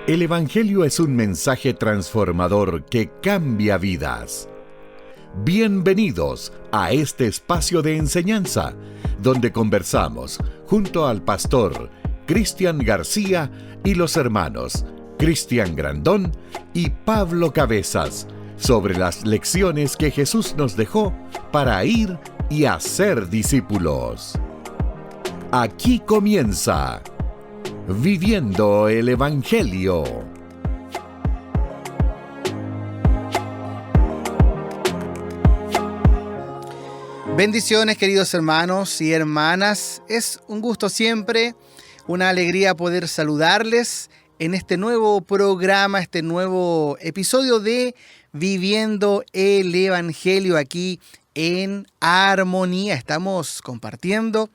El Evangelio es un mensaje transformador que cambia vidas. Bienvenidos a este espacio de enseñanza, donde conversamos junto al pastor Cristian García y los hermanos Cristian Grandón y Pablo Cabezas sobre las lecciones que Jesús nos dejó para ir y hacer discípulos. Aquí comienza Viviendo el Evangelio. Bendiciones, queridos hermanos y hermanas. Es un gusto siempre, una alegría poder saludarles en este nuevo programa, este nuevo episodio de Viviendo el Evangelio aquí en Armonía. Estamos compartiendo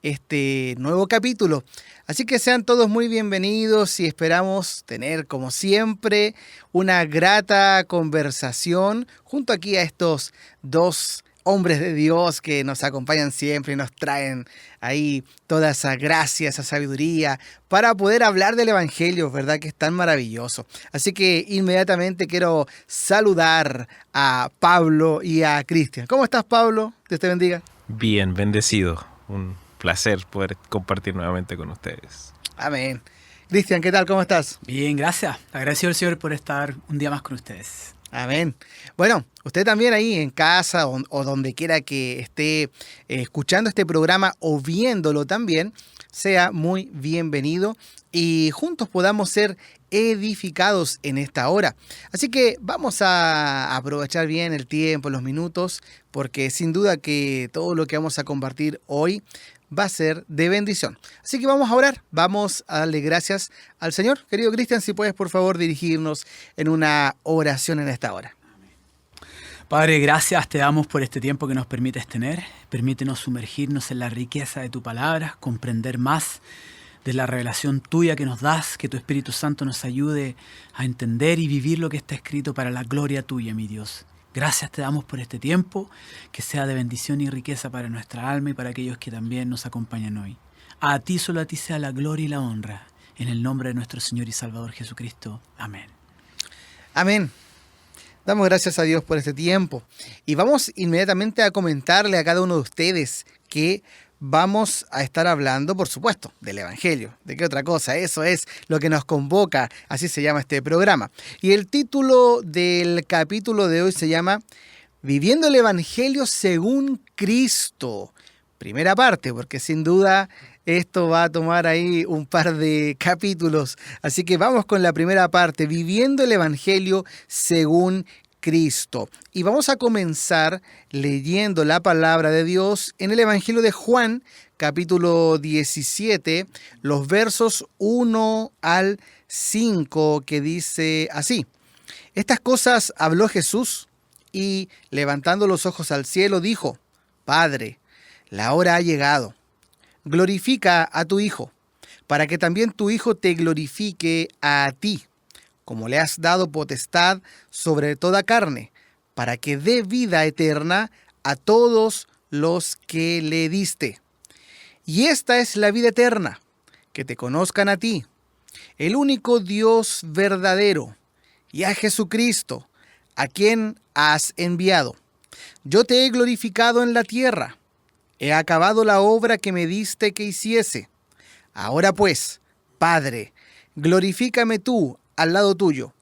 este nuevo capítulo. Así que sean todos muy bienvenidos y esperamos tener, como siempre, una grata conversación junto aquí a estos dos hombres de Dios que nos acompañan siempre y nos traen ahí toda esa gracia, esa sabiduría para poder hablar del Evangelio, ¿verdad? Que es tan maravilloso. Así que inmediatamente quiero saludar a Pablo y a Cristian. ¿Cómo estás, Pablo? Dios te bendiga. Bien, bendecido. Un placer poder compartir nuevamente con ustedes. Amén. Cristian, ¿qué tal? ¿Cómo estás? Bien, gracias. Agradecido al Señor por estar un día más con ustedes. Amén. Bueno, usted también ahí en casa o donde quiera que esté escuchando este programa o viéndolo también, sea muy bienvenido y juntos podamos ser edificados en esta hora. Así que vamos a aprovechar bien el tiempo, los minutos, porque sin duda que todo lo que vamos a compartir hoy va a ser de bendición. Así que vamos a orar, vamos a darle gracias al Señor. Querido Cristian, si puedes por favor dirigirnos en una oración en esta hora. Padre, gracias te damos por este tiempo que nos permites tener. Permítenos sumergirnos en la riqueza de tu palabra, comprender más de la revelación tuya que nos das, que tu Espíritu Santo nos ayude a entender y vivir lo que está escrito para la gloria tuya, mi Dios. Gracias te damos por este tiempo, que sea de bendición y riqueza para nuestra alma y para aquellos que también nos acompañan hoy. A ti, solo a ti sea la gloria y la honra, en el nombre de nuestro Señor y Salvador Jesucristo. Amén. Amén. Damos gracias a Dios por este tiempo. Y vamos inmediatamente a comentarle a cada uno de ustedes que vamos a estar hablando, por supuesto, del Evangelio. ¿De qué otra cosa? Eso es lo que nos convoca, así se llama este programa. Y el título del capítulo de hoy se llama Viviendo el Evangelio según Cristo. Primera parte, porque sin duda esto va a tomar ahí un par de capítulos. Así que vamos con la primera parte, Viviendo el Evangelio según Cristo. Y vamos a comenzar leyendo la palabra de Dios en el Evangelio de Juan, capítulo 17, los versos 1 al 5, que dice así. Estas cosas habló Jesús y, levantando los ojos al cielo, dijo: Padre, la hora ha llegado. Glorifica a tu Hijo, para que también tu Hijo te glorifique a ti, como le has dado potestad sobre toda carne, para que dé vida eterna a todos los que le diste. Y esta es la vida eterna, que te conozcan a ti, el único Dios verdadero, y a Jesucristo, a quien has enviado. Yo te he glorificado en la tierra. He acabado la obra que me diste que hiciese. Ahora pues, Padre, glorifícame tú al lado tuyo,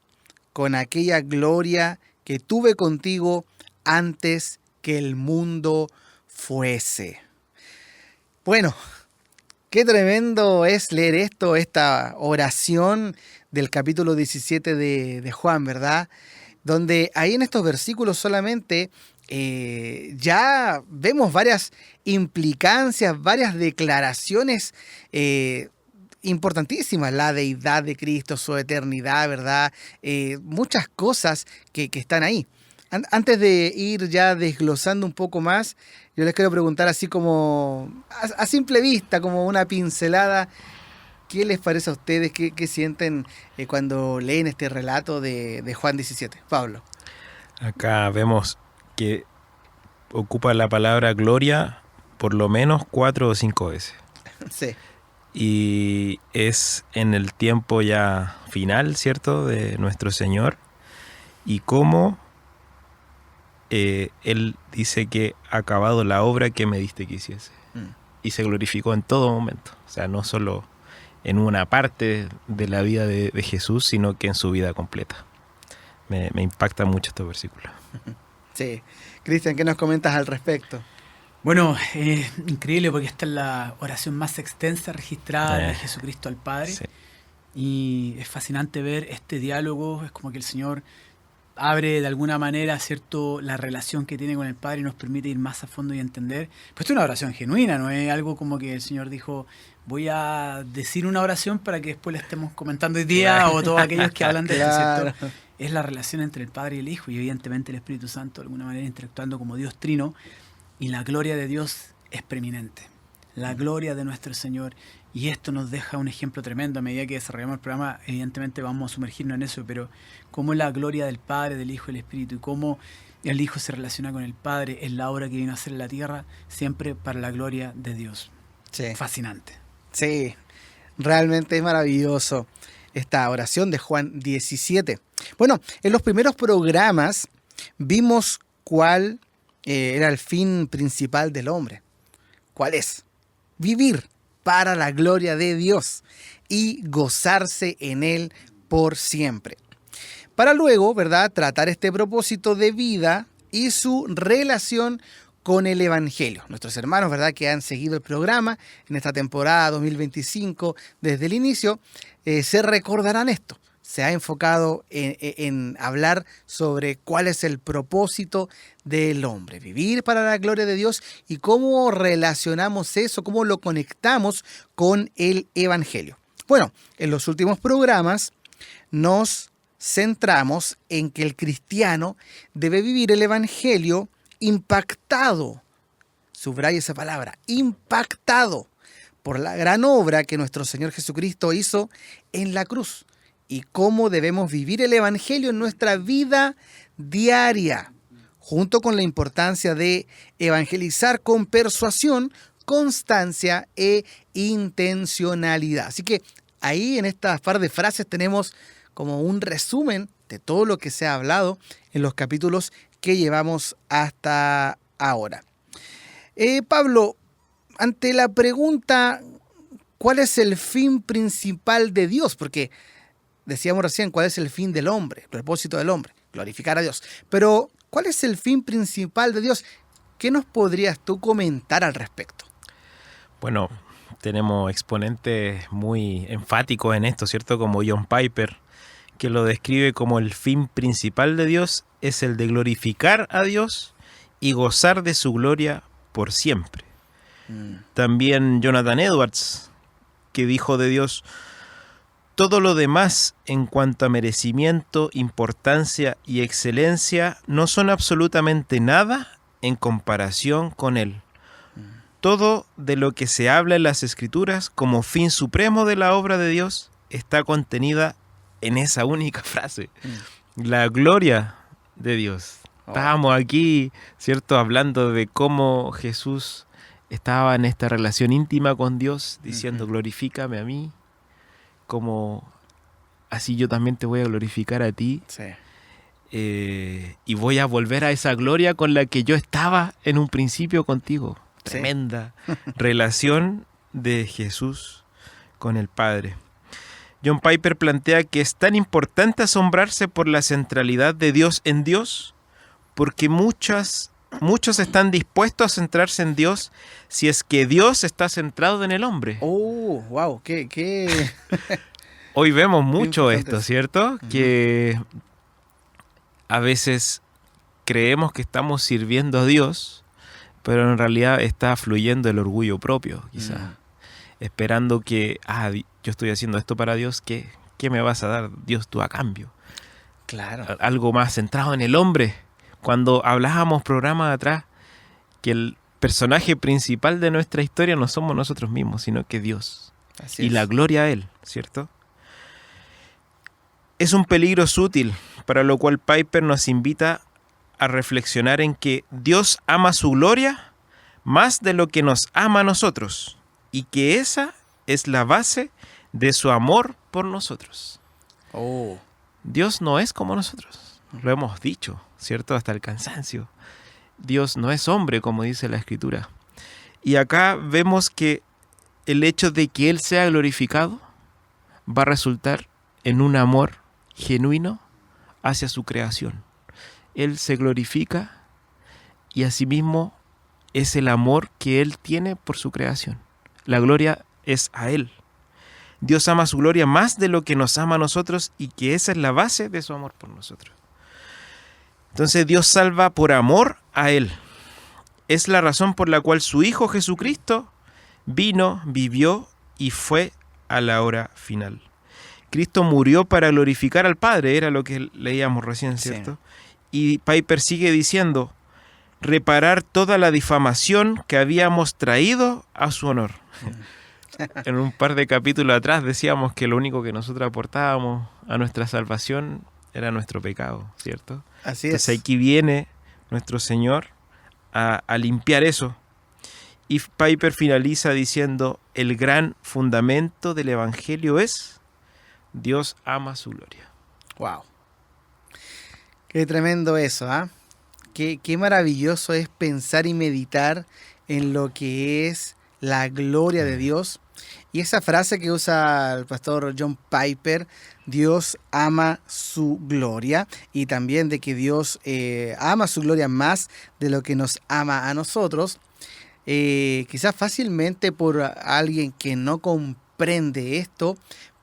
con aquella gloria que tuve contigo antes que el mundo fuese. Bueno, qué tremendo es leer esto, esta oración del capítulo 17 de Juan, ¿verdad? Donde ahí en estos versículos solamente ya vemos varias implicancias, varias declaraciones importantísimas, la deidad de Cristo, su eternidad, ¿verdad? Muchas cosas que están ahí. Antes de ir ya desglosando un poco más, yo les quiero preguntar así como a simple vista, como una pincelada, ¿qué les parece a ustedes? ¿Qué sienten cuando leen este relato de Juan 17? Pablo. Acá vemos que ocupa la palabra gloria por lo menos 4 o 5 veces. Sí. y es en el tiempo ya final, ¿cierto?, de nuestro Señor, y cómo Él dice que ha acabado la obra que me diste que hiciese. Y se glorificó en todo momento, o sea, no solo en una parte de la vida de Jesús, sino que en su vida completa. Me impacta mucho este versículo. Sí. Cristian, ¿qué nos comentas al respecto? Bueno, increíble porque esta es la oración más extensa registrada de Jesucristo al Padre. Sí. Y es fascinante ver este diálogo. Es como que el Señor abre de alguna manera, ¿cierto?, la relación que tiene con el Padre y nos permite ir más a fondo y entender. Pues esto es una oración genuina, no es algo como que el Señor dijo, voy a decir una oración para que después le estemos comentando hoy día, o todos aquellos que hablan de esto, ¿cierto? Es la relación entre el Padre y el Hijo, y evidentemente el Espíritu Santo de alguna manera interactuando como Dios Trino, y la gloria de Dios es preeminente. La gloria de nuestro Señor. Y esto nos deja un ejemplo tremendo. A medida que desarrollamos el programa, evidentemente vamos a sumergirnos en eso, pero cómo la gloria del Padre, del Hijo y del Espíritu, y cómo el Hijo se relaciona con el Padre en la obra que vino a hacer en la tierra, siempre para la gloria de Dios. Sí. Fascinante. Sí, realmente es maravilloso esta oración de Juan 17. Bueno, en los primeros programas vimos cuál era el fin principal del hombre. ¿Cuál es? Vivir para la gloria de Dios y gozarse en Él por siempre. Para luego, ¿verdad?, tratar este propósito de vida y su relación con el Evangelio. Nuestros hermanos, ¿verdad?, que han seguido el programa en esta temporada 2025 desde el inicio, se recordarán esto. Se ha enfocado en hablar sobre cuál es el propósito del hombre, vivir para la gloria de Dios, y cómo relacionamos eso, cómo lo conectamos con el Evangelio. Bueno, en los últimos programas nos centramos en que el cristiano debe vivir el Evangelio impactado, subraya esa palabra, impactado por la gran obra que nuestro Señor Jesucristo hizo en la cruz, y cómo debemos vivir el Evangelio en nuestra vida diaria, junto con la importancia de evangelizar con persuasión, constancia e intencionalidad. Así que ahí en estas par de frases tenemos como un resumen de todo lo que se ha hablado en los capítulos que llevamos hasta ahora. Pablo, ante la pregunta, ¿cuál es el fin principal de Dios? Porque decíamos recién, ¿cuál es el fin del hombre? El propósito del hombre, glorificar a Dios. Pero, ¿cuál es el fin principal de Dios? ¿Qué nos podrías tú comentar al respecto? Bueno, tenemos exponentes muy enfáticos en esto, ¿cierto? Como John Piper, que lo describe como el fin principal de Dios es el de glorificar a Dios y gozar de su gloria por siempre. También Jonathan Edwards, que dijo de Dios: todo lo demás en cuanto a merecimiento, importancia y excelencia no son absolutamente nada en comparación con Él. Todo de lo que se habla en las Escrituras como fin supremo de la obra de Dios está contenida en esa única frase. La gloria de Dios. Estábamos aquí, ¿cierto?, hablando de cómo Jesús estaba en esta relación íntima con Dios, diciendo: glorifícame a mí, como así yo también te voy a glorificar a ti. Sí. Y voy a volver a esa gloria con la que yo estaba en un principio contigo. Sí. Tremenda relación de Jesús con el Padre. John Piper plantea que es tan importante asombrarse por la centralidad de Dios en Dios, porque muchos están dispuestos a centrarse en Dios si es que Dios está centrado en el hombre. ¡Oh, wow! ¡Qué! Hoy vemos mucho importante esto, eso. ¿cierto? Que a veces creemos que estamos sirviendo a Dios, pero en realidad está fluyendo el orgullo propio, quizás. Esperando que, yo estoy haciendo esto para Dios, ¿qué me vas a dar, Dios, tú a cambio? Claro. Algo más centrado en el hombre. Cuando hablábamos programas atrás, que el personaje principal de nuestra historia no somos nosotros mismos, sino que Dios. Así Y es. la gloria a Él, ¿cierto? Es un peligro sutil, para lo cual Piper nos invita a reflexionar en que Dios ama su gloria más de lo que nos ama a nosotros, y que esa es la base de su amor por nosotros. Oh. Dios no es como nosotros, lo hemos dicho, ¿cierto? Hasta el cansancio. Dios no es hombre, como dice la Escritura. Y acá vemos que el hecho de que Él sea glorificado va a resultar en un amor genuino hacia su creación. Él se glorifica y asimismo es el amor que Él tiene por su creación. La gloria es a Él. Dios ama su gloria más de lo que nos ama a nosotros y que esa es la base de su amor por nosotros. Entonces Dios salva por amor a Él. Es la razón por la cual su Hijo Jesucristo vino, vivió y fue a la hora final. Cristo murió para glorificar al Padre, era lo que leíamos recién, ¿cierto? Sí. Y Piper sigue diciendo, reparar toda la difamación que habíamos traído a su honor. En un par de capítulos atrás decíamos que lo único que nosotros aportábamos a nuestra salvación era nuestro pecado, ¿cierto? Así Entonces es. aquí viene nuestro Señor a limpiar eso. Y Piper finaliza diciendo, el gran fundamento del Evangelio es, Dios ama su gloria. Wow. Qué tremendo eso, ¿ah? Qué maravilloso es pensar y meditar en lo que es la gloria de Dios. Y esa frase que usa el pastor John Piper, Dios ama su gloria, y también de que Dios ama su gloria más de lo que nos ama a nosotros, quizás fácilmente por alguien que no comprende esto,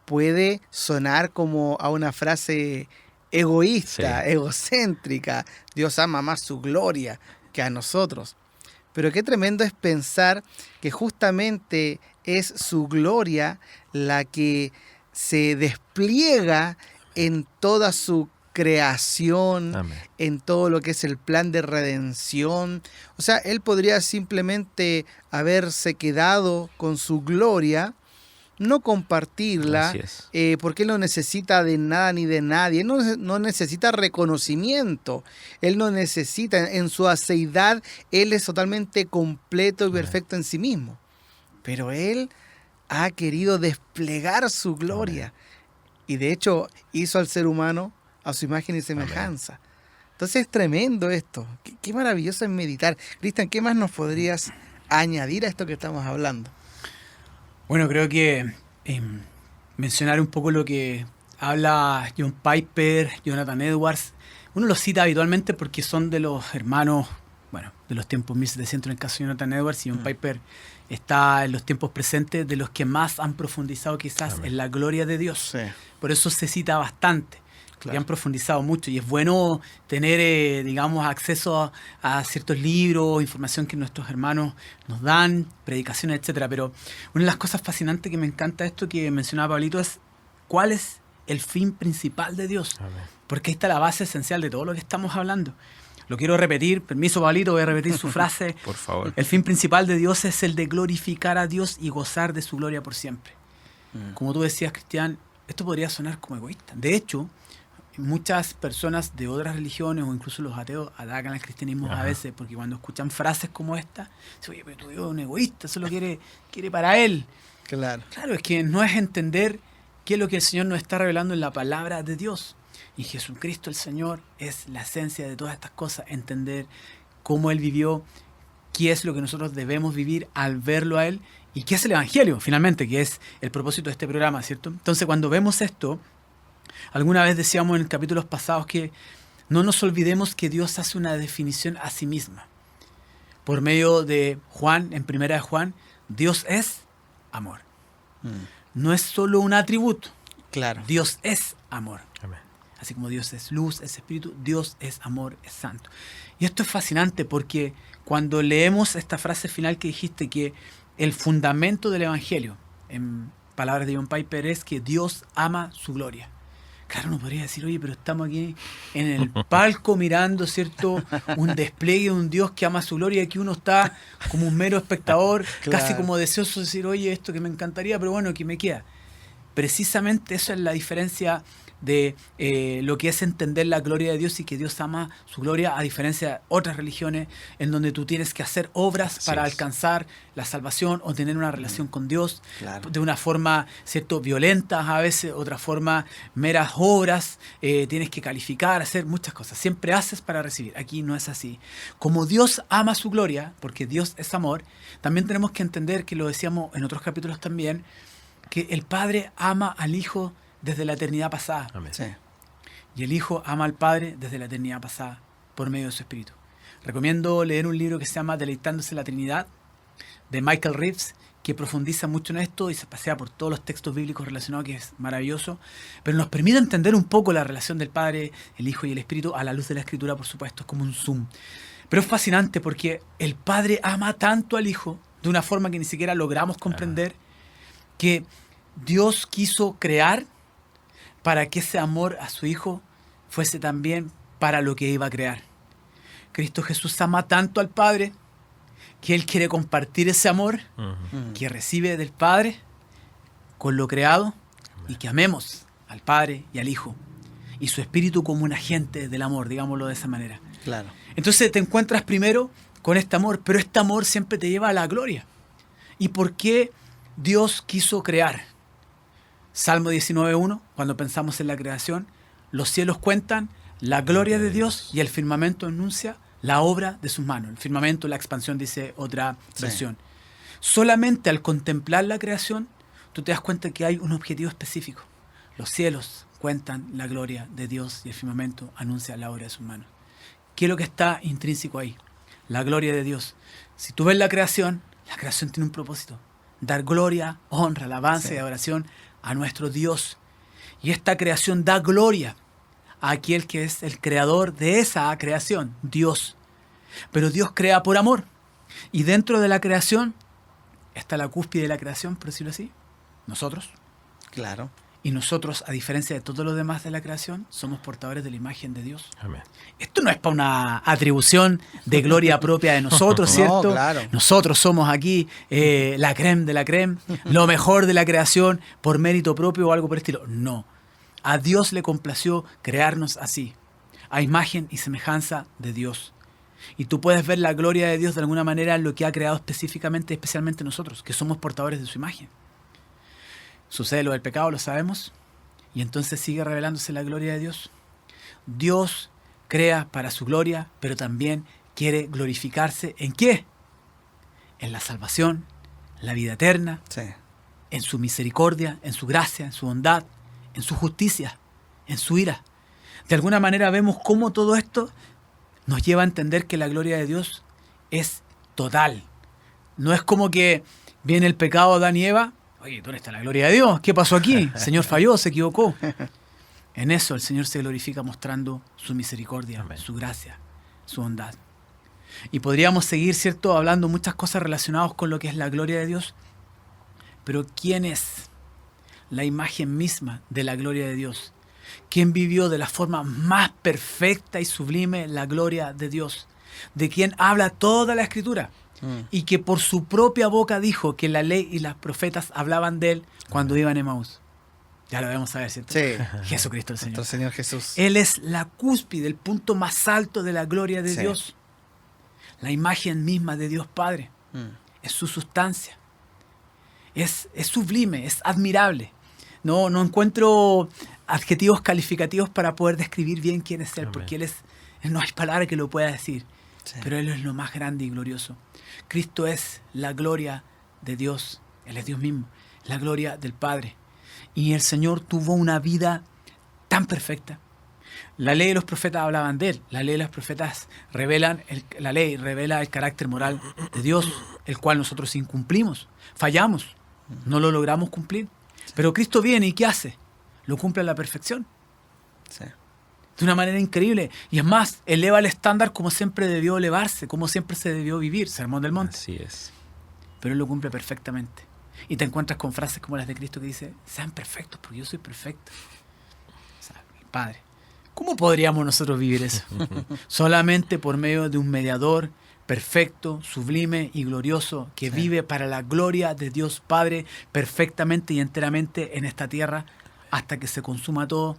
puede sonar como a una frase egoísta, sí, egocéntrica. Dios ama más su gloria que a nosotros. Pero qué tremendo es pensar que justamente es su gloria la que se despliega en toda su creación, amén, en todo lo que es el plan de redención. O sea, Él podría simplemente haberse quedado con su gloria, no compartirla, porque Él no necesita de nada ni de nadie. Él no necesita reconocimiento. Él no necesita, en su aceidad, Él es totalmente completo y perfecto en sí mismo. Pero Él ha querido desplegar su gloria. Y de hecho, hizo al ser humano a su imagen y semejanza. Entonces es tremendo esto. Qué maravilloso es meditar. Cristian, ¿qué más nos podrías añadir a esto que estamos hablando? Bueno, creo que mencionar un poco lo que habla John Piper, Jonathan Edwards. Uno los cita habitualmente porque son de los hermanos, bueno, de los tiempos 1700 en el caso de Jonathan Edwards, y John Piper está en los tiempos presentes de los que más han profundizado quizás en la gloria de Dios. Sí. Por eso se cita bastante. Claro. Que han profundizado mucho, y es bueno tener, digamos, acceso a ciertos libros, información que nuestros hermanos nos dan, predicaciones, etcétera. Pero una de las cosas fascinantes que me encanta esto que mencionaba Pablito es cuál es el fin principal de Dios. Amén. Porque ahí está la base esencial de todo lo que estamos hablando. Lo quiero repetir, permiso Pablito, voy a repetir su frase. Por favor. El fin principal de Dios es el de glorificar a Dios y gozar de su gloria por siempre. Como tú decías, Cristian, esto podría sonar como egoísta. De hecho, muchas personas de otras religiones o incluso los ateos atacan al cristianismo a veces porque cuando escuchan frases como esta, dicen, oye, pero tú eres un egoísta, solo quiere para él. Claro, es que no es entender qué es lo que el Señor nos está revelando en la palabra de Dios. Y Jesucristo el Señor es la esencia de todas estas cosas, entender cómo Él vivió, qué es lo que nosotros debemos vivir al verlo a Él y qué es el Evangelio, finalmente, que es el propósito de este programa, ¿cierto? Entonces, cuando vemos esto, alguna vez decíamos en capítulos pasados que no nos olvidemos que Dios hace una definición a sí misma. Por medio de Juan, en primera de Juan, Dios es amor. No es solo un atributo. Claro. Dios es amor. Amén. Así como Dios es luz, es espíritu, Dios es amor, es santo. Y esto es fascinante porque cuando leemos esta frase final que dijiste, que el fundamento del Evangelio, en palabras de John Piper, es que Dios ama su gloria. Claro, uno podría decir, oye, pero estamos aquí en el palco mirando, ¿cierto?, un despliegue de un Dios que ama su gloria, y aquí uno está como un mero espectador, claro, casi como deseoso de decir, oye, esto que me encantaría, pero bueno, ¿qué me queda? precisamente eso es la diferencia de lo que es entender la gloria de Dios y que Dios ama su gloria, a diferencia de otras religiones en donde tú tienes que hacer obras Así para es. alcanzar la salvación o tener una relación con Dios, Claro. de una forma, ¿cierto?, violenta a veces, otra forma meras obras, tienes que calificar, hacer muchas cosas, siempre haces para recibir. Aquí no es así. Como Dios ama su gloria, porque Dios es amor, también tenemos que entender, que lo decíamos en otros capítulos también, que el Padre ama al Hijo desde la eternidad pasada. Amén. Sí. Y el Hijo ama al Padre desde la eternidad pasada, por medio de su Espíritu. Recomiendo leer un libro que se llama Deleitándose en la Trinidad, de Michael Reeves, que profundiza mucho en esto y se pasea por todos los textos bíblicos relacionados, que es maravilloso, pero nos permite entender un poco la relación del Padre, el Hijo y el Espíritu a la luz de la Escritura, por supuesto, es como un zoom. Pero es fascinante porque el Padre ama tanto al Hijo, de una forma que ni siquiera logramos comprender, que Dios quiso crear para que ese amor a su Hijo fuese también para lo que iba a crear. Cristo Jesús ama tanto al Padre que Él quiere compartir ese amor Ujú. que recibe del Padre con lo creado, y que amemos al Padre y al Hijo y su Espíritu como un agente del amor, digámoslo de esa manera. Claro. Entonces te encuentras primero con este amor, pero este amor siempre te lleva a la gloria. ¿Y por qué Dios quiso crear? Salmo 19.1, cuando pensamos en la creación, los cielos cuentan la gloria de Dios y el firmamento anuncia la obra de sus manos. El firmamento, la expansión, dice otra Sí. versión. Solamente al contemplar la creación, tú te das cuenta que hay un objetivo específico. Los cielos cuentan la gloria de Dios y el firmamento anuncia la obra de sus manos. ¿Qué es lo que está intrínseco ahí? La gloria de Dios. Si tú ves la creación tiene un propósito: dar gloria, honra, alabanza Sí. y adoración a nuestro Dios. Y esta creación da gloria a aquel que es el creador de esa creación, Dios. Pero Dios crea por amor. Y dentro de la creación está la cúspide de la creación, por decirlo así, nosotros. Claro. Y nosotros, a diferencia de todo lo demás de la creación, somos portadores de la imagen de Dios. Amén. Esto no es para una atribución de gloria propia de nosotros, No, ¿cierto? claro. Nosotros somos aquí la creme de la creme, lo mejor de la creación por mérito propio o algo por el estilo. No. A Dios le complació crearnos así, a imagen y semejanza de Dios. Y tú puedes ver la gloria de Dios de alguna manera en lo que ha creado específicamente, especialmente nosotros, que somos portadores de su imagen. Sucede lo del pecado, lo sabemos, y entonces sigue revelándose la gloria de Dios. Dios crea para su gloria, pero también quiere glorificarse ¿en qué? En la salvación, la vida eterna, Sí. en su misericordia, en su gracia, en su bondad, en su justicia, en su ira. De alguna manera vemos cómo todo esto nos lleva a entender que la gloria de Dios es total. No es como que viene el pecado de Adán y Eva. Oye, ¿dónde está la gloria de Dios? ¿Qué pasó aquí? El Señor falló, se equivocó. En eso el Señor se glorifica mostrando su misericordia, Amén. su gracia, su bondad. Y podríamos seguir, ¿cierto?, hablando muchas cosas relacionadas con lo que es la gloria de Dios. Pero ¿quién es la imagen misma de la gloria de Dios? ¿Quién vivió de la forma más perfecta y sublime la gloria de Dios? ¿De quién habla toda la Escritura? Y que por su propia boca dijo que la ley y las profetas hablaban de él cuando iban a Emaús. Ya lo debemos saber, ¿cierto? Sí. Jesucristo el Señor. Nuestro Señor Jesús. Él es la cúspide, el punto más alto de la gloria de Sí. Dios. La imagen misma de Dios Padre. Es su sustancia. Es sublime, es admirable. No encuentro adjetivos calificativos para poder describir bien quién es Él, Amén. porque Él no hay palabra que lo pueda decir. Sí. Pero Él es lo más grande y glorioso. Cristo es la gloria de Dios. Él es Dios mismo. La gloria del Padre. Y el Señor tuvo una vida tan perfecta. La ley y los profetas hablaban de Él. La ley y los profetas la ley revela el carácter moral de Dios, el cual nosotros incumplimos. Fallamos. No lo logramos cumplir. Pero Cristo viene y ¿qué hace? Lo cumple a la perfección. Sí. De una manera increíble. Y es más, eleva el estándar como siempre debió elevarse, como siempre se debió vivir, Sermón del Monte. Así es. Pero Él lo cumple perfectamente. Y te encuentras con frases como las de Cristo que dice, sean perfectos porque yo soy perfecto. O sea, el Padre. ¿Cómo podríamos nosotros vivir eso? Solamente por medio de un mediador perfecto, sublime y glorioso, que vive para la gloria de Dios Padre perfectamente y enteramente en esta tierra hasta que se consuma todo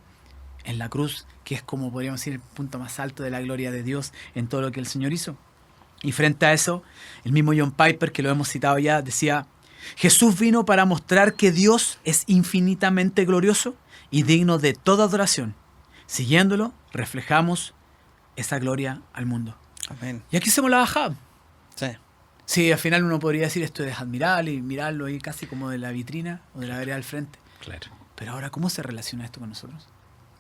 en la cruz, que es como podríamos decir el punto más alto de la gloria de Dios en todo lo que el Señor hizo. Y frente a eso, el mismo John Piper, que lo hemos citado ya, decía: Jesús vino para mostrar que Dios es infinitamente glorioso y digno de toda adoración. Siguiéndolo, reflejamos esa gloria al mundo. Amén. Y aquí hacemos la bajada. Sí. Sí, al final uno podría decir esto es admirable y mirarlo ahí casi como de la vitrina o de la vereda al frente. Claro. Pero ahora, ¿cómo se relaciona esto con nosotros?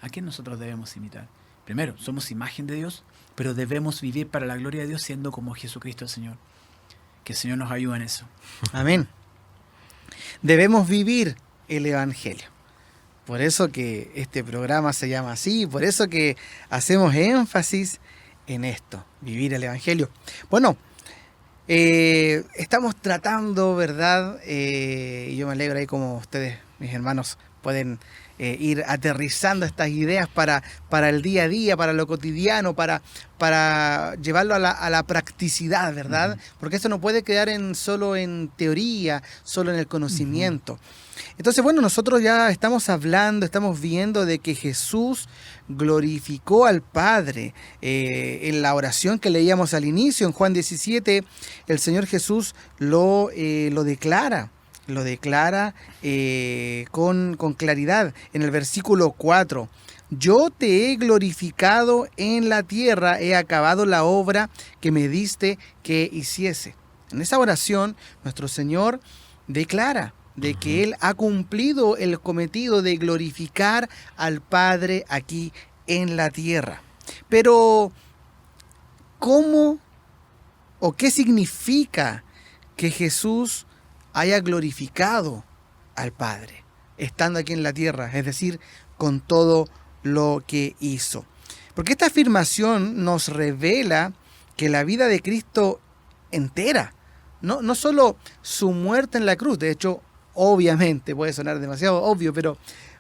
¿A quién nosotros debemos imitar? Primero, somos imagen de Dios, pero debemos vivir para la gloria de Dios siendo como Jesucristo el Señor. Que el Señor nos ayude en eso. Amén. Debemos vivir el Evangelio. Por eso que este programa se llama así, por eso que hacemos énfasis en esto, vivir el Evangelio. Bueno, estamos tratando, ¿verdad? Y yo me alegro ahí como ustedes, mis hermanos, pueden ir aterrizando estas ideas para el día a día, para lo cotidiano, para llevarlo a la practicidad, ¿verdad? Porque esto no puede quedar solo en teoría, solo en el conocimiento. Entonces, bueno, nosotros ya estamos hablando, estamos viendo de que Jesús glorificó al Padre. En la oración que leíamos al inicio, en Juan 17, el Señor Jesús lo declara. Lo declara con claridad en el versículo 4. Yo te he glorificado en la tierra, he acabado la obra que me diste que hiciese. En esa oración, nuestro Señor declara de que Él ha cumplido el cometido de glorificar al Padre aquí en la tierra. Pero, ¿cómo o qué significa que Jesús haya glorificado al Padre estando aquí en la tierra? Es decir, con todo lo que hizo. Porque esta afirmación nos revela que la vida de Cristo entera, no solo su muerte en la cruz, de hecho, obviamente, puede sonar demasiado obvio, pero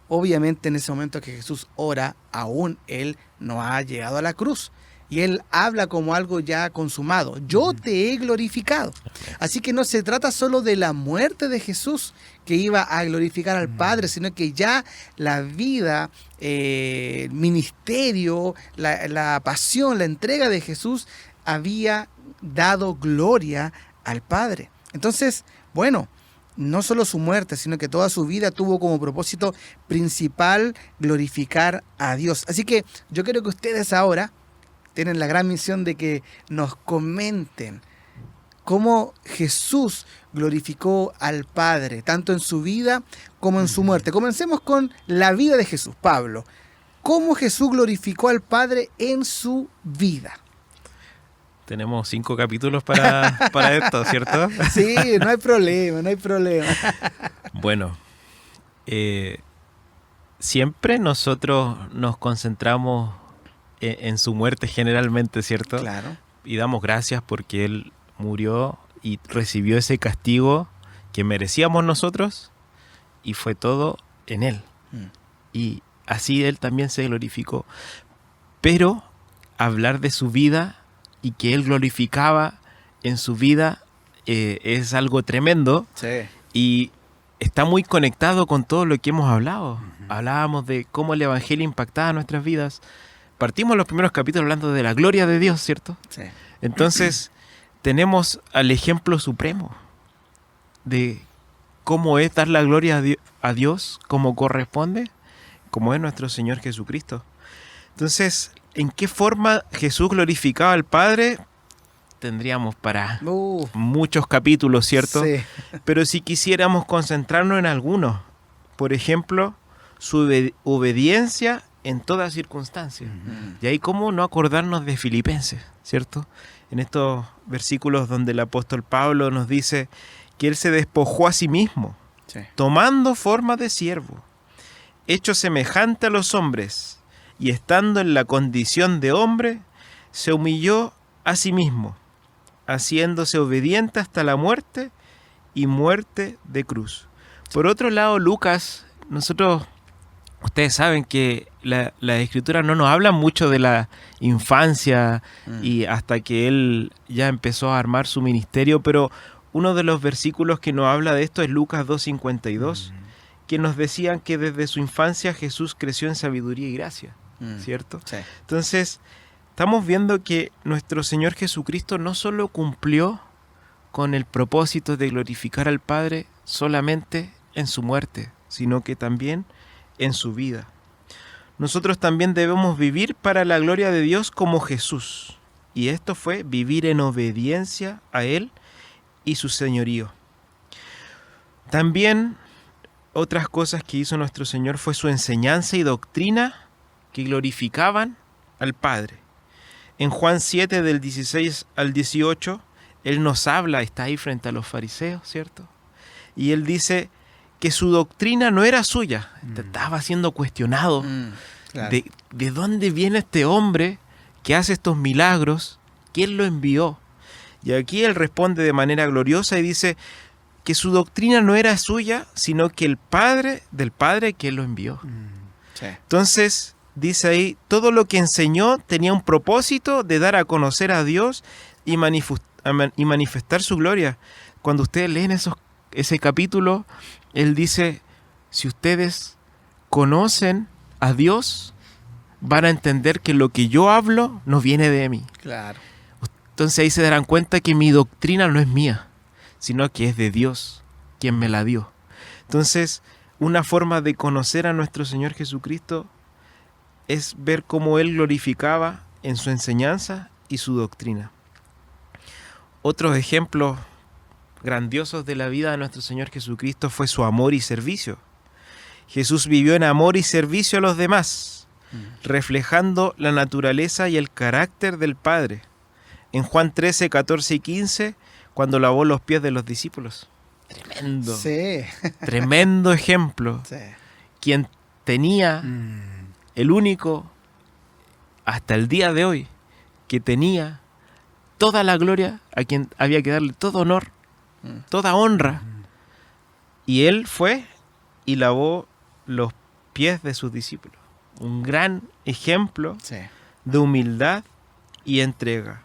obviamente en ese momento que Jesús ora, aún Él no ha llegado a la cruz. Y Él habla como algo ya consumado. Yo te he glorificado. Así que no se trata solo de la muerte de Jesús que iba a glorificar al Padre, sino que ya la vida, el ministerio, la pasión, la entrega de Jesús había dado gloria al Padre. Entonces, bueno, no solo su muerte, sino que toda su vida tuvo como propósito principal glorificar a Dios. Así que yo quiero que ustedes ahora tienen la gran misión de que nos comenten cómo Jesús glorificó al Padre, tanto en su vida como en su muerte. Comencemos con la vida de Jesús. Pablo, ¿cómo Jesús glorificó al Padre en su vida? Tenemos 5 capítulos para esto, ¿cierto? Sí, no hay problema, no hay problema. Bueno, siempre nosotros nos concentramos en su muerte generalmente, ¿cierto? Claro. Y damos gracias porque Él murió y recibió ese castigo que merecíamos nosotros y fue todo en Él. Y así Él también se glorificó. Pero hablar de su vida y que Él glorificaba en su vida es algo tremendo. Sí. Y está muy conectado con todo lo que hemos hablado. Hablábamos de cómo el Evangelio impactaba nuestras vidas. Partimos los primeros capítulos hablando de la gloria de Dios, ¿cierto? Sí. Entonces, tenemos al ejemplo supremo de cómo es dar la gloria a Dios como corresponde, como es nuestro Señor Jesucristo. Entonces, ¿en qué forma Jesús glorificaba al Padre? Tendríamos para muchos capítulos, ¿cierto? Sí. Pero si quisiéramos concentrarnos en algunos, por ejemplo, su obediencia en toda circunstancia. Y ahí cómo no acordarnos de Filipenses, ¿cierto? En estos versículos donde el apóstol Pablo nos dice que Él se despojó a sí mismo, Sí. tomando forma de siervo, hecho semejante a los hombres, y estando en la condición de hombre, se humilló a sí mismo, haciéndose obediente hasta la muerte y muerte de cruz. Por otro lado, Lucas, nosotros ustedes saben que la Escritura no nos habla mucho de la infancia y hasta que él ya empezó a armar su ministerio, pero uno de los versículos que nos habla de esto es Lucas 2:52, que nos decían que desde su infancia Jesús creció en sabiduría y gracia, ¿cierto? Sí. Entonces, estamos viendo que nuestro Señor Jesucristo no solo cumplió con el propósito de glorificar al Padre solamente en su muerte, sino que también en su vida. Nosotros también debemos vivir para la gloria de Dios como Jesús. Y esto fue vivir en obediencia a Él y su señorío. También otras cosas que hizo nuestro Señor fue su enseñanza y doctrina que glorificaban al Padre. En Juan 7, del 16 al 18, Él nos habla, está ahí frente a los fariseos, ¿cierto? Y Él dice que su doctrina no era suya, estaba siendo cuestionado. Claro. ¿De dónde viene este hombre que hace estos milagros? ¿Quién lo envió? Y aquí Él responde de manera gloriosa y dice que su doctrina no era suya, sino que del Padre que Él lo envió. Sí. Entonces, dice ahí, todo lo que enseñó tenía un propósito de dar a conocer a Dios y manifestar su gloria. Cuando ustedes leen ese capítulo, Él dice, si ustedes conocen a Dios, van a entender que lo que yo hablo no viene de mí. Claro. Entonces ahí se darán cuenta que mi doctrina no es mía, sino que es de Dios, quien me la dio. Entonces, una forma de conocer a nuestro Señor Jesucristo es ver cómo Él glorificaba en su enseñanza y su doctrina. Otros ejemplos grandiosos de la vida de nuestro Señor Jesucristo fue su amor y servicio. Jesús vivió en amor y servicio a los demás, reflejando la naturaleza y el carácter del Padre. En Juan 13, 14 y 15, cuando lavó los pies de los discípulos. Tremendo. Sí. Tremendo ejemplo. Sí. Quien tenía, el único, hasta el día de hoy, que tenía toda la gloria, a quien había que darle todo honor, toda honra. Y Él fue y lavó los pies de sus discípulos. Un gran ejemplo Sí. de humildad y entrega.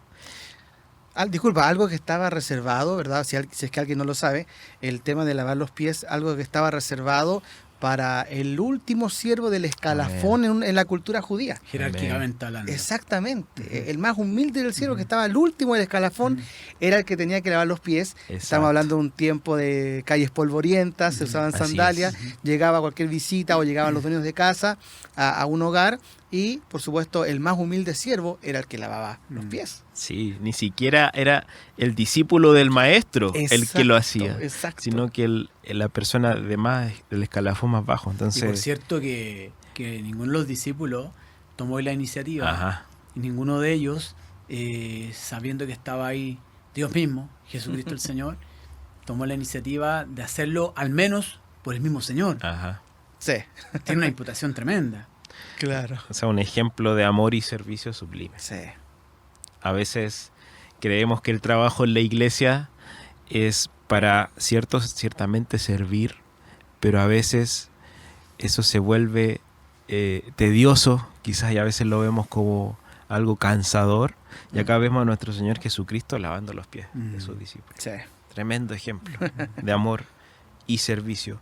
Disculpa, algo que estaba reservado, ¿verdad? Si es que alguien no lo sabe, el tema de lavar los pies, algo que estaba reservado para el último siervo del escalafón en la cultura judía. Jerárquicamente hablando. Exactamente. El más humilde del siervo, que estaba al último del escalafón, era el que tenía que lavar los pies. Estamos hablando de un tiempo de calles polvorientas, se usaban Así sandalias, llegaba cualquier visita o llegaban los dueños de casa a un hogar y, por supuesto, el más humilde siervo era el que lavaba los pies. Sí, ni siquiera era el discípulo del maestro el que lo hacía, Exacto. sino que la persona de más, el escalafón más bajo. Y por Entonces, cierto que ninguno de los discípulos tomó la iniciativa. ajá, Y ninguno de ellos, sabiendo que estaba ahí Dios mismo, Jesucristo el Señor, tomó la iniciativa de hacerlo al menos por el mismo Señor. ajá. Sí. Tiene una imputación tremenda. Claro. O sea, un ejemplo de amor y servicio sublime. Sí. A veces creemos que el trabajo en la iglesia es para ciertamente servir, pero a veces eso se vuelve tedioso, quizás, y a veces lo vemos como algo cansador, y acá vemos a nuestro Señor Jesucristo lavando los pies de sus discípulos. Sí. Tremendo ejemplo de amor y servicio.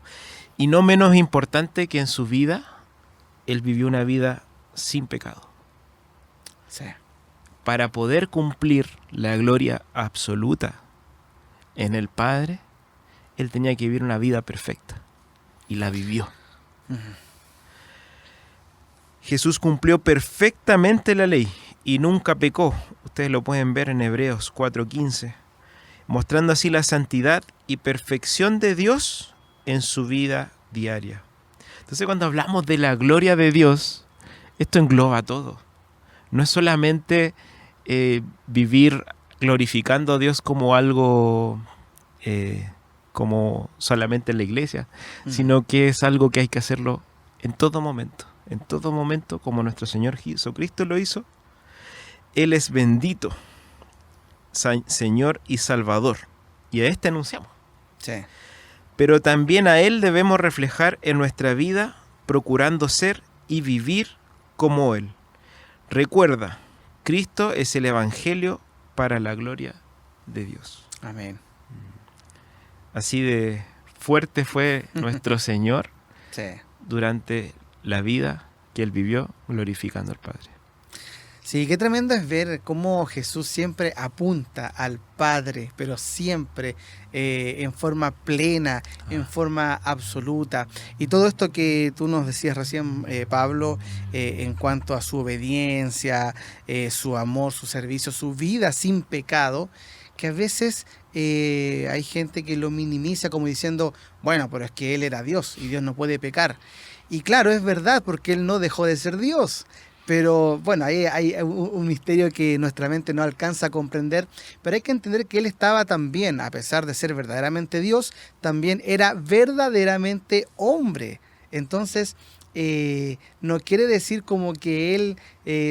Y no menos importante que en su vida, Él vivió una vida sin pecado. Sí. Para poder cumplir la gloria absoluta en el Padre, Él tenía que vivir una vida perfecta. Y la vivió. Jesús cumplió perfectamente la ley y nunca pecó. Ustedes lo pueden ver en Hebreos 4:15, mostrando así la santidad y perfección de Dios en su vida diaria. Entonces, cuando hablamos de la gloria de Dios, esto engloba todo. No es solamente vivir glorificando a Dios como algo como solamente en la iglesia, sino que es algo que hay que hacerlo en todo momento. En todo momento, como nuestro Señor Jesucristo lo hizo. Él es bendito, Señor y Salvador. Y a este anunciamos. Sí. Pero también a Él debemos reflejar en nuestra vida procurando ser y vivir como Él. Recuerda, Cristo es el Evangelio para la gloria de Dios. Amén. Así de fuerte fue nuestro Señor Sí. durante la vida que Él vivió glorificando al Padre. Sí, qué tremendo es ver cómo Jesús siempre apunta al Padre, pero siempre en forma plena, en forma absoluta. Y todo esto que tú nos decías recién, Pablo, en cuanto a su obediencia, su amor, su servicio, su vida sin pecado, que a veces hay gente que lo minimiza como diciendo, bueno, pero es que Él era Dios y Dios no puede pecar. Y claro, es verdad, porque Él no dejó de ser Dios. Pero bueno, ahí hay un misterio que nuestra mente no alcanza a comprender, pero hay que entender que Él estaba también, a pesar de ser verdaderamente Dios, también era verdaderamente hombre. Entonces, no quiere decir como que Él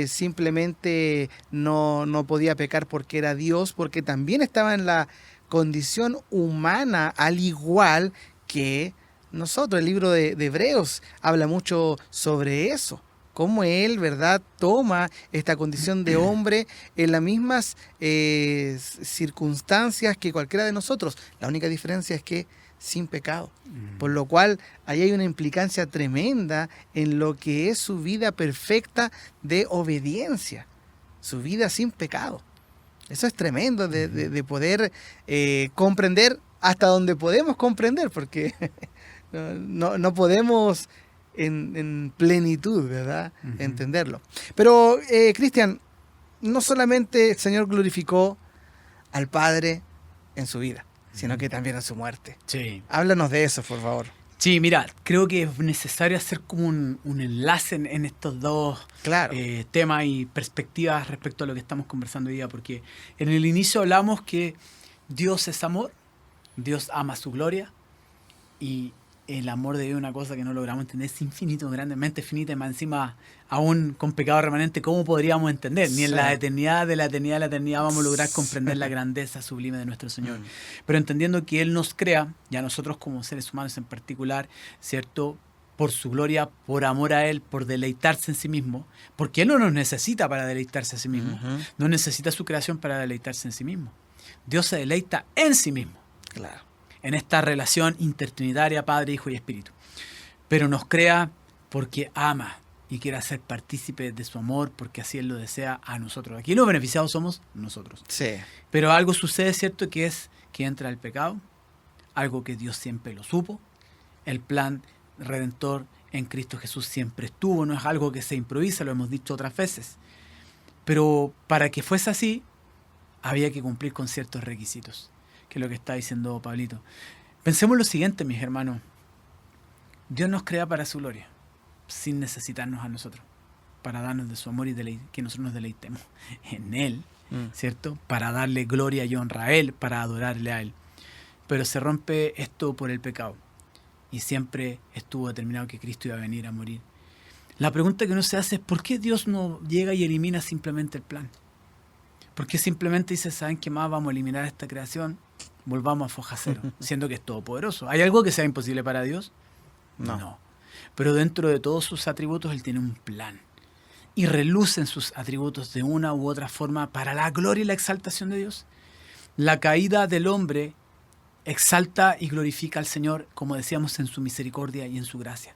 simplemente no podía pecar porque era Dios, porque también estaba en la condición humana, al igual que nosotros. El libro de Hebreos habla mucho sobre eso. Cómo Él, ¿verdad?, toma esta condición de hombre en las mismas circunstancias que cualquiera de nosotros. La única diferencia es que sin pecado. Por lo cual, ahí hay una implicancia tremenda en lo que es su vida perfecta de obediencia. Su vida sin pecado. Eso es tremendo de poder comprender hasta donde podemos comprender, porque no podemos en plenitud, ¿verdad? Entenderlo. Pero, Cristian, no solamente el Señor glorificó al Padre en su vida, sino que también en su muerte. Sí. Háblanos de eso, por favor. Sí, mira, creo que es necesario hacer como un enlace en estos dos Claro. temas y perspectivas respecto a lo que estamos conversando hoy día, porque en el inicio hablamos que Dios es amor, Dios ama su gloria, y el amor de Dios es una cosa que no logramos entender, es infinito, grandemente finita, y más encima, aún con pecado remanente, ¿cómo podríamos entender? Ni en la eternidad de la eternidad vamos a lograr comprender la grandeza sublime de nuestro Señor. Pero entendiendo que Él nos crea, y a nosotros como seres humanos en particular, ¿cierto?, por su gloria, por amor a Él, por deleitarse en sí mismo, porque Él no nos necesita para deleitarse en sí mismo, no necesita su creación para deleitarse en sí mismo. Dios se deleita en sí mismo. Claro. En esta relación intertrinitaria, Padre, Hijo y Espíritu. Pero nos crea porque ama y quiere hacer partícipe de su amor, porque así Él lo desea a nosotros. Aquí los beneficiados somos nosotros. Sí. Pero algo sucede, ¿cierto?, que es que entra el pecado, algo que Dios siempre lo supo. El plan redentor en Cristo Jesús siempre estuvo, no es algo que se improvisa, lo hemos dicho otras veces. Pero para que fuese así, había que cumplir con ciertos requisitos, que es lo que está diciendo Pablito. Pensemos lo siguiente, mis hermanos. Dios nos crea para su gloria, sin necesitarnos a nosotros, para darnos de su amor y que nosotros nos deleitemos en Él, ¿cierto? Para darle gloria y honra a Él, para adorarle a Él. Pero se rompe esto por el pecado, y siempre estuvo determinado que Cristo iba a venir a morir. La pregunta que uno se hace es, ¿por qué Dios no llega y elimina simplemente el plan? ¿Por qué simplemente dice, ¿saben qué más? Vamos a eliminar esta creación, volvamos a foja cero, siendo que es todopoderoso? ¿Hay algo que sea imposible para Dios? No. Pero dentro de todos sus atributos, Él tiene un plan. Y relucen sus atributos de una u otra forma para la gloria y la exaltación de Dios. La caída del hombre exalta y glorifica al Señor, como decíamos, en su misericordia y en su gracia.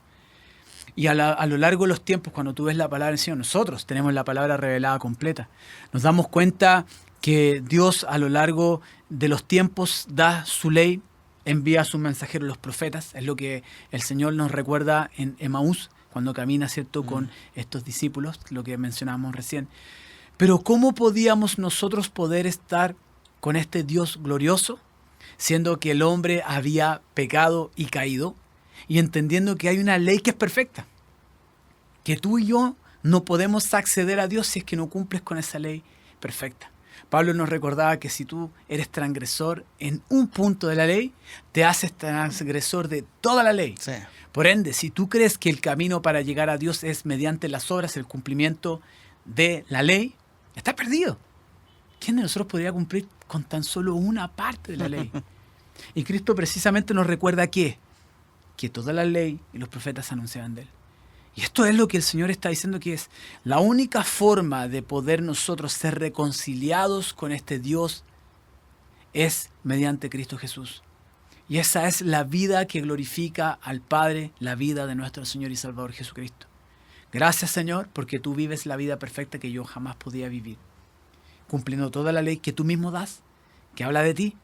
Y a lo largo de los tiempos, cuando tú ves la palabra del Señor, nosotros tenemos la palabra revelada completa. Nos damos cuenta que Dios a lo largo de los tiempos da su ley, envía a sus mensajeros los profetas. Es lo que el Señor nos recuerda en Emaús, cuando camina, ¿cierto?, con estos discípulos, lo que mencionábamos recién. Pero ¿cómo podíamos nosotros poder estar con este Dios glorioso, siendo que el hombre había pecado y caído, y entendiendo que hay una ley que es perfecta, que tú y yo no podemos acceder a Dios si es que no cumples con esa ley perfecta? Pablo nos recordaba que si tú eres transgresor en un punto de la ley, te haces transgresor de toda la ley. Sí. Por ende, si tú crees que el camino para llegar a Dios es mediante las obras, el cumplimiento de la ley, estás perdido. ¿Quién de nosotros podría cumplir con tan solo una parte de la ley? Y Cristo precisamente nos recuerda que toda la ley y los profetas anunciaban de Él. Y esto es lo que el Señor está diciendo, que es la única forma de poder nosotros ser reconciliados con este Dios es mediante Cristo Jesús. Y esa es la vida que glorifica al Padre, la vida de nuestro Señor y Salvador Jesucristo. Gracias, Señor, porque tú vives la vida perfecta que yo jamás podía vivir, cumpliendo toda la ley que tú mismo das, que habla de ti,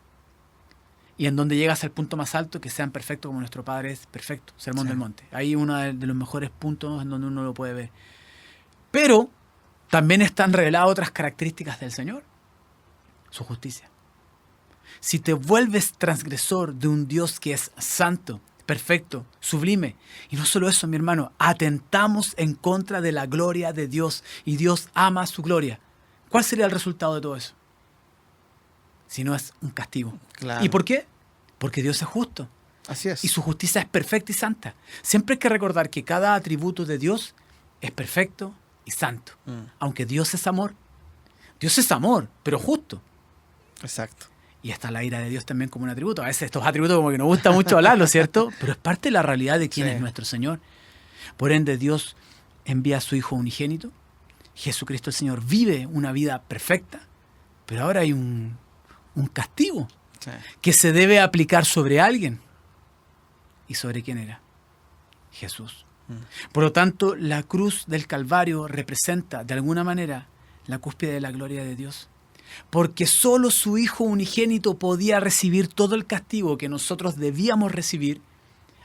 y en donde llegas al punto más alto, que sean perfectos como nuestro Padre es perfecto, Sermón del Monte. Ahí uno de los mejores puntos en donde uno lo puede ver. Pero también están reveladas otras características del Señor, su justicia. Si te vuelves transgresor de un Dios que es santo, perfecto, sublime, y no solo eso, mi hermano, atentamos en contra de la gloria de Dios, y Dios ama su gloria, ¿cuál sería el resultado de todo eso? Si no es un castigo. Claro. ¿Y por qué? Porque Dios es justo. Así es. Y su justicia es perfecta y santa. Siempre hay que recordar que cada atributo de Dios es perfecto y santo. Aunque Dios es amor, pero justo. Exacto. Y está la ira de Dios también como un atributo. A veces estos atributos como que nos gusta mucho hablarlo, ¿cierto? Pero es parte de la realidad de quién es nuestro Señor. Por ende, Dios envía a su Hijo unigénito. Jesucristo el Señor vive una vida perfecta, pero ahora hay un castigo que se debe aplicar sobre alguien. ¿Y sobre quién era? Jesús. Por lo tanto, la cruz del Calvario representa, de alguna manera, la cúspide de la gloria de Dios. Porque solo su Hijo unigénito podía recibir todo el castigo que nosotros debíamos recibir,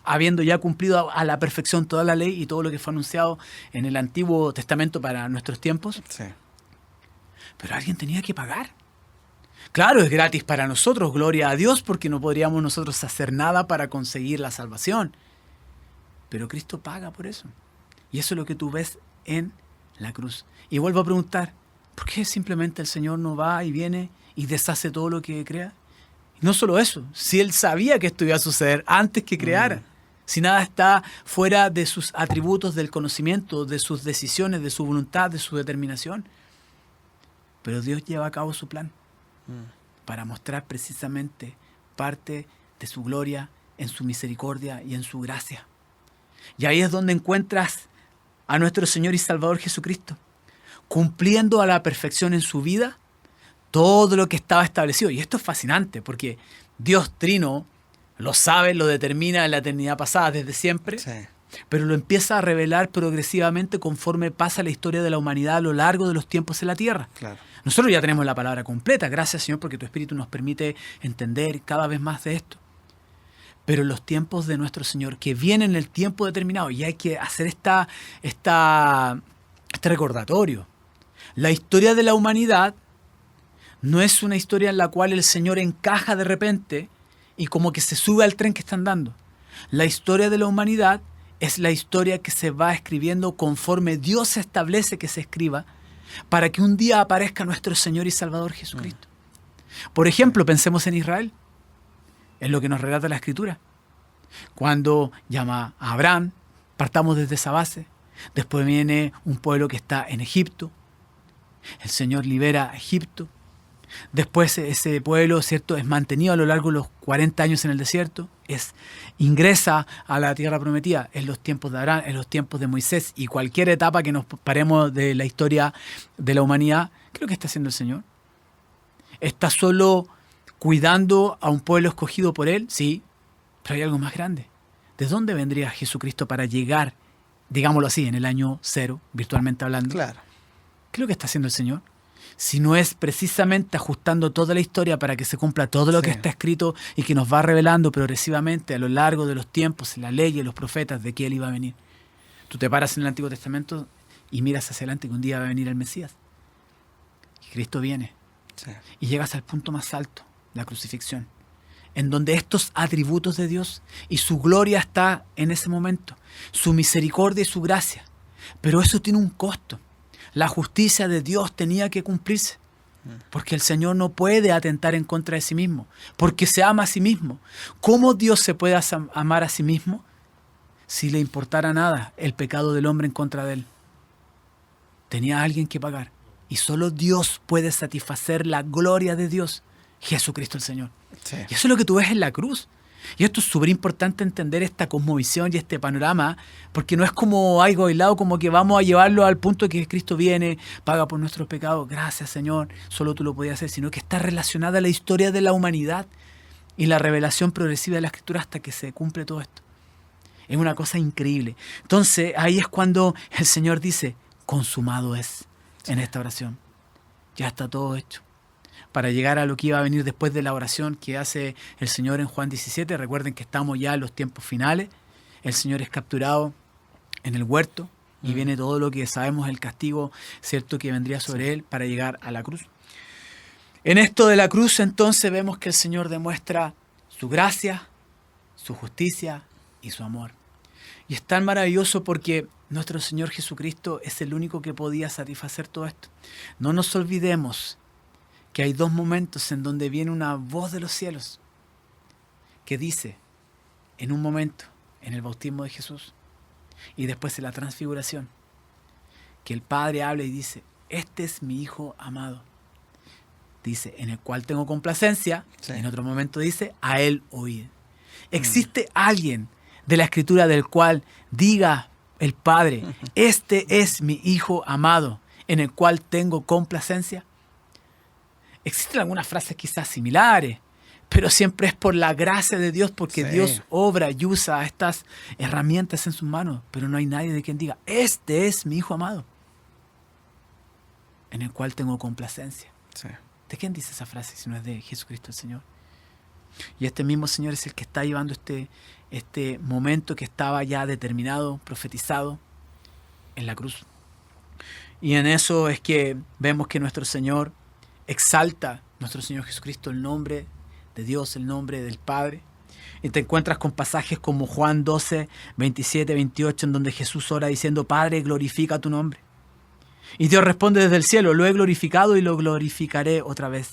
habiendo ya cumplido a la perfección toda la ley y todo lo que fue anunciado en el Antiguo Testamento para nuestros tiempos. Sí. Pero alguien tenía que pagar. Claro, es gratis para nosotros, gloria a Dios, porque no podríamos nosotros hacer nada para conseguir la salvación. Pero Cristo paga por eso. Y eso es lo que tú ves en la cruz. Y vuelvo a preguntar, ¿por qué simplemente el Señor no va y viene y deshace todo lo que crea? Y no solo eso, si Él sabía que esto iba a suceder antes que creara, si nada está fuera de sus atributos del conocimiento, de sus decisiones, de su voluntad, de su determinación. Pero Dios lleva a cabo su plan para mostrar precisamente parte de su gloria en su misericordia y en su gracia. Y ahí es donde encuentras a nuestro Señor y Salvador Jesucristo, cumpliendo a la perfección en su vida todo lo que estaba establecido. Y esto es fascinante porque Dios Trino lo sabe, lo determina en la eternidad pasada desde siempre, pero lo empieza a revelar progresivamente conforme pasa la historia de la humanidad a lo largo de los tiempos en la tierra. Claro. Nosotros ya tenemos la palabra completa, gracias Señor porque tu Espíritu nos permite entender cada vez más de esto. Pero los tiempos de nuestro Señor, que vienen en el tiempo determinado, y hay que hacer este recordatorio. La historia de la humanidad no es una historia en la cual el Señor encaja de repente y como que se sube al tren que están dando. La historia de la humanidad es la historia que se va escribiendo conforme Dios establece que se escriba para que un día aparezca nuestro Señor y Salvador Jesucristo. Por ejemplo, pensemos en Israel, en lo que nos relata la Escritura. Cuando llama a Abraham, partamos desde esa base, después viene un pueblo que está en Egipto, el Señor libera a Egipto, después ese pueblo, ¿cierto?, es mantenido a lo largo de los 40 años en el desierto, ingresa a la tierra prometida en los tiempos de Abraham, en los tiempos de Moisés, y cualquier etapa que nos paremos de la historia de la humanidad, ¿qué es lo que está haciendo el Señor? ¿Está solo cuidando a un pueblo escogido por Él? Sí, pero hay algo más grande. ¿De dónde vendría Jesucristo para llegar, digámoslo así, en el año 0, virtualmente hablando? Claro. ¿Qué es lo que está haciendo el Señor? Si no es precisamente ajustando toda la historia para que se cumpla todo lo que está escrito y que nos va revelando progresivamente a lo largo de los tiempos, en la ley y en los profetas, de que Él iba a venir. Tú te paras en el Antiguo Testamento y miras hacia adelante que un día va a venir el Mesías. Y Cristo viene. Y llegas al punto más alto, la crucifixión, en donde estos atributos de Dios y su gloria está en ese momento, su misericordia y su gracia. Pero eso tiene un costo. La justicia de Dios tenía que cumplirse, porque el Señor no puede atentar en contra de sí mismo, porque se ama a sí mismo. ¿Cómo Dios se puede amar a sí mismo si le importara nada el pecado del hombre en contra de Él? Tenía alguien que pagar, y solo Dios puede satisfacer la gloria de Dios, Jesucristo el Señor. Sí. Y eso es lo que tú ves en la cruz. Y esto es súper importante entender esta cosmovisión y este panorama, porque no es como algo aislado, como que vamos a llevarlo al punto que Cristo viene, paga por nuestros pecados, gracias Señor, solo tú lo podías hacer, sino que está relacionada a la historia de la humanidad y la revelación progresiva de la Escritura hasta que se cumple todo esto. Es una cosa increíble. Entonces, ahí es cuando el Señor dice, consumado es, en esta oración. Ya está todo hecho. Para llegar a lo que iba a venir después de la oración que hace el Señor en Juan 17. Recuerden que estamos ya en los tiempos finales. El Señor es capturado en el huerto y viene todo lo que sabemos, el castigo, ¿cierto?, que vendría sobre él para llegar a la cruz. En esto de la cruz, entonces, vemos que el Señor demuestra su gracia, su justicia y su amor. Y es tan maravilloso porque nuestro Señor Jesucristo es el único que podía satisfacer todo esto. No nos olvidemos que hay dos momentos en donde viene una voz de los cielos que dice, en un momento, en el bautismo de Jesús y después en la transfiguración, que el Padre habla y dice, este es mi Hijo amado. Dice, en el cual tengo complacencia. Sí. En otro momento dice, a él oíd. ¿Existe alguien de la Escritura del cual diga el Padre, este es mi Hijo amado, en el cual tengo complacencia? Existen algunas frases quizás similares, pero siempre es por la gracia de Dios, porque Dios obra y usa estas herramientas en sus manos, pero no hay nadie de quien diga, este es mi Hijo amado, en el cual tengo complacencia. Sí. ¿De quién dice esa frase si no es de Jesucristo el Señor? Y este mismo Señor es el que está llevando este momento que estaba ya determinado, profetizado en la cruz. Y en eso es que vemos que nuestro Señor exalta, nuestro Señor Jesucristo, el nombre de Dios, el nombre del Padre. Y te encuentras con pasajes como Juan 12, 27, 28, en donde Jesús ora diciendo, Padre, glorifica tu nombre. Y Dios responde desde el cielo, lo he glorificado y lo glorificaré otra vez.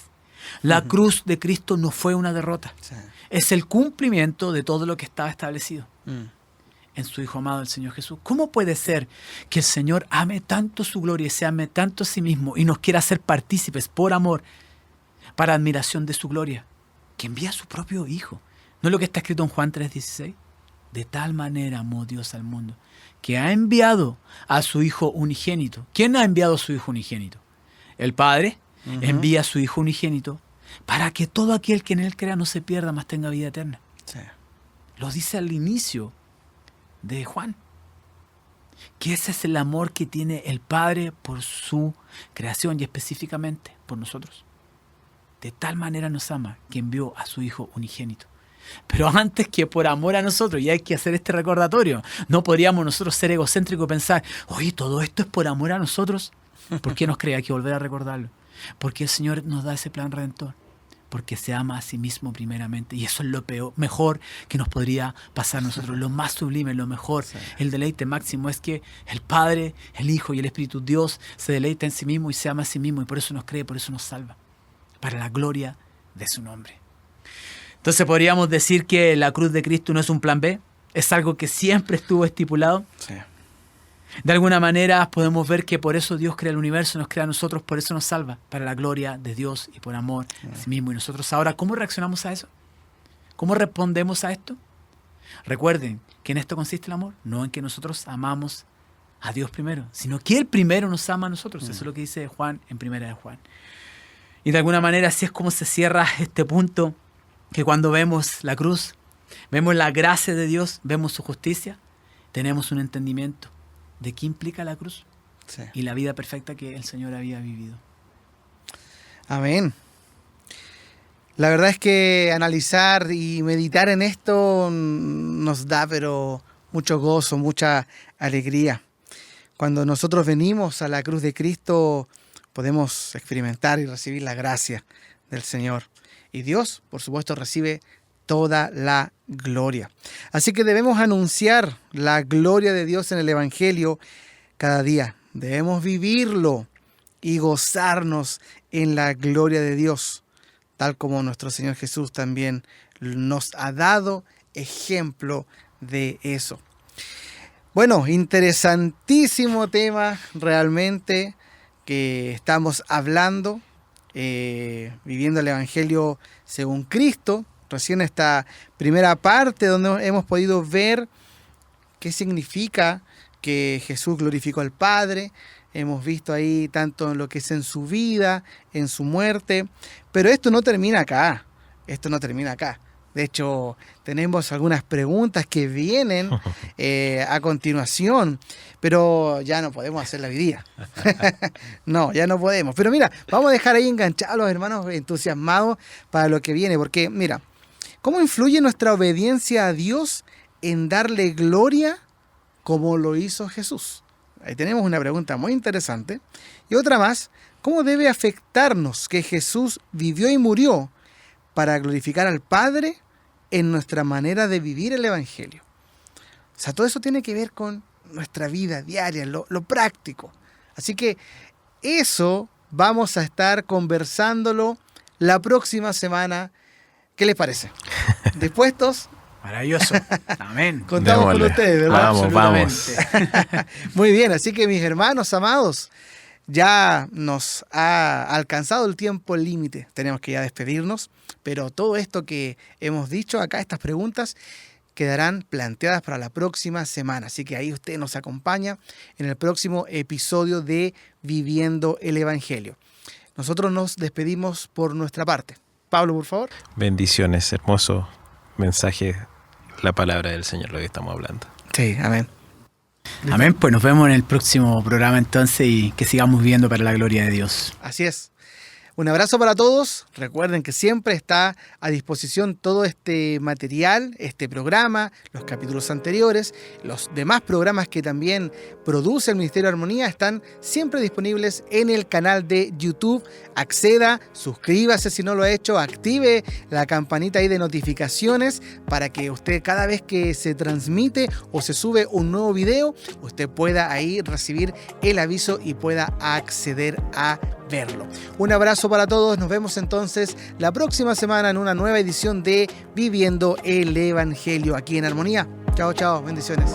La cruz de Cristo no fue una derrota. Sí. Es el cumplimiento de todo lo que estaba establecido en su Hijo amado, el Señor Jesús. ¿Cómo puede ser que el Señor ame tanto su gloria y se ame tanto a sí mismo y nos quiera hacer partícipes por amor, para admiración de su gloria, que envía a su propio Hijo? ¿No es lo que está escrito en Juan 3:16? De tal manera amó Dios al mundo, que ha enviado a su Hijo unigénito. ¿Quién ha enviado a su Hijo unigénito? El Padre envía a su Hijo unigénito para que todo aquel que en Él crea no se pierda, mas tenga vida eterna. Sí. Lo dice al inicio de Juan. Que ese es el amor que tiene el Padre por su creación y específicamente por nosotros. De tal manera nos ama que envió a su Hijo unigénito. Pero antes que por amor a nosotros, y hay que hacer este recordatorio, no podríamos nosotros ser egocéntricos y pensar, oye, todo esto es por amor a nosotros. ¿Por qué nos cree? Hay que volver a recordarlo. Porque el Señor nos da ese plan redentor. Porque se ama a sí mismo primeramente. Y eso es lo mejor que nos podría pasar a nosotros. Lo más sublime, lo mejor. Sí. El deleite máximo es que el Padre, el Hijo y el Espíritu Dios se deleita en sí mismo y se ama a sí mismo. Y por eso nos cree, por eso nos salva. Para la gloria de su nombre. Entonces podríamos decir que la cruz de Cristo no es un plan B. Es algo que siempre estuvo estipulado. Sí. De alguna manera podemos ver que por eso Dios crea el universo, nos crea a nosotros, por eso nos salva, para la gloria de Dios y por amor a sí mismo. Y nosotros ahora, ¿cómo reaccionamos a eso? ¿Cómo respondemos a esto? Recuerden que en esto consiste el amor, no en que nosotros amamos a Dios primero, sino que Él primero nos ama a nosotros. Eso es lo que dice Juan en Primera de Juan. Y de alguna manera así es como se cierra este punto, que cuando vemos la cruz, vemos la gracia de Dios, vemos su justicia, tenemos un entendimiento de qué implica la cruz y la vida perfecta que el Señor había vivido. Amén. La verdad es que analizar y meditar en esto nos da pero mucho gozo, mucha alegría. Cuando nosotros venimos a la cruz de Cristo podemos experimentar y recibir la gracia del Señor. Y Dios, por supuesto, recibe toda la gloria. Así que debemos anunciar la gloria de Dios en el Evangelio cada día. Debemos vivirlo y gozarnos en la gloria de Dios, tal como nuestro Señor Jesús también nos ha dado ejemplo de eso. Bueno, interesantísimo tema realmente que estamos hablando, viviendo el Evangelio según Cristo, recién esta primera parte donde hemos podido ver qué significa que Jesús glorificó al Padre. Hemos visto ahí tanto en lo que es en su vida, en su muerte, pero esto no termina acá. Esto no termina acá. De hecho, tenemos algunas preguntas que vienen a continuación, pero ya no podemos hacerla hoy día. No, ya no podemos. Pero mira, vamos a dejar ahí enganchados a los hermanos entusiasmados para lo que viene, porque mira, ¿cómo influye nuestra obediencia a Dios en darle gloria como lo hizo Jesús? Ahí tenemos una pregunta muy interesante. Y otra más, ¿cómo debe afectarnos que Jesús vivió y murió para glorificar al Padre en nuestra manera de vivir el Evangelio? O sea, todo eso tiene que ver con nuestra vida diaria, lo práctico. Así que eso vamos a estar conversándolo la próxima semana. ¿Qué les parece? ¿Dispuestos? Maravilloso. Amén. Contamos con ustedes, ¿verdad? Vamos. Muy bien, así que mis hermanos amados, ya nos ha alcanzado el tiempo límite. Tenemos que ya despedirnos, pero todo esto que hemos dicho acá, estas preguntas, quedarán planteadas para la próxima semana. Así que ahí usted nos acompaña en el próximo episodio de Viviendo el Evangelio. Nosotros nos despedimos por nuestra parte. Pablo, por favor. Bendiciones, hermoso mensaje, la palabra del Señor, lo que estamos hablando. Sí, amén. Amén, pues nos vemos en el próximo programa entonces y que sigamos viviendo para la gloria de Dios. Así es. Un abrazo para todos. Recuerden que siempre está a disposición todo este material, este programa, los capítulos anteriores, los demás programas que también produce el Ministerio de Armonía están siempre disponibles en el canal de YouTube. Acceda, suscríbase si no lo ha hecho, active la campanita ahí de notificaciones para que usted cada vez que se transmite o se sube un nuevo video, usted pueda ahí recibir el aviso y pueda acceder a verlo. Un abrazo para todos, nos vemos entonces la próxima semana en una nueva edición de Viviendo el Evangelio aquí en Armonía. Chao, chao, bendiciones.